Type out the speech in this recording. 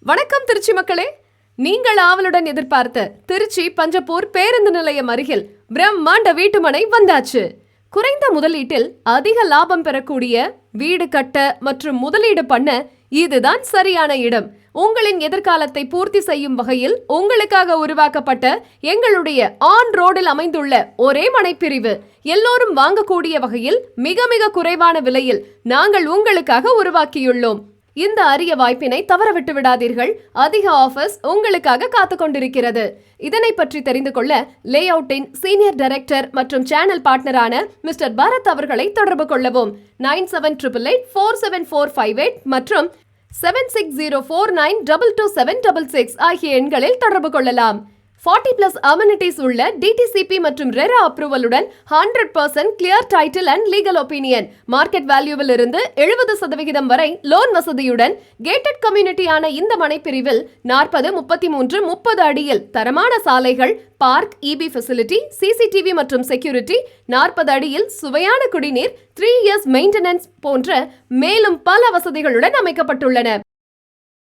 வணக்கம் திருச்சி மக்களே. நீங்கள் ஆவலுடன் எதிர்பார்த்த திருச்சி பஞ்சப்பூர் பேருந்து நிலையம் அருகில் பிரம்மாண்ட வீட்டுமனை வந்தாச்சு. குறைந்த முதலீட்டில் அதிக லாபம் பெறக்கூடிய வீடு கட்ட மற்றும் முதலீடு பண்ண இதுதான் சரியான இடம். உங்களின் எதிர்காலத்தை பூர்த்தி செய்யும் வகையில் உங்களுக்காக உருவாக்கப்பட்ட எங்களுடைய ஆன் ரோடில் அமைந்துள்ள ஒரே மனைப்பிரிவு. எல்லோரும் வாங்கக்கூடிய வகையில் மிக மிக குறைவான விலையில் நாங்கள் உங்களுக்காக உருவாக்கியுள்ளோம். இந்த அரிய வாய்ப்பினை தவறவிட்டு விடாதீர்கள். அதிக ஆஃபர்ஸ் உங்களுக்காக காத்து கொண்டிருக்கிறது. இதனை பற்றி தெரிந்து கொள்ள லே அவுட்டின் சீனியர் டைரக்டர் மற்றும் சேனல் பார்ட்னரான மிஸ்டர் பரத் அவர்களை தொடர்பு கொள்ளவும். 9788474458 மற்றும் 7604922766 ஆகிய எண்களில் தொடர்பு கொள்ளலாம். 40+ அமெனிட்டிஸ் உள்ள DTCP மற்றும் ரெரா அப்ரூவலுடன் 100% clear title and legal opinion. Market வேல்யூவில் இருந்து 70% வரை லோன் வசதியுடன் கேட்டட் கம்யூனிட்டியான இந்த மனைப்பிரிவில் 40, 33, 30 அடியில் தரமான சாலைகள், பார்க், EB ஃபெசிலிட்டி, CCTV மற்றும் செக்யூரிட்டி, 40 அடியில் சுவையான குடிநீர், 3 years மெயின்டெனன்ஸ் போன்ற மேலும் பல வசதிகளுடன் அமைக்கப்பட்டுள்ளன.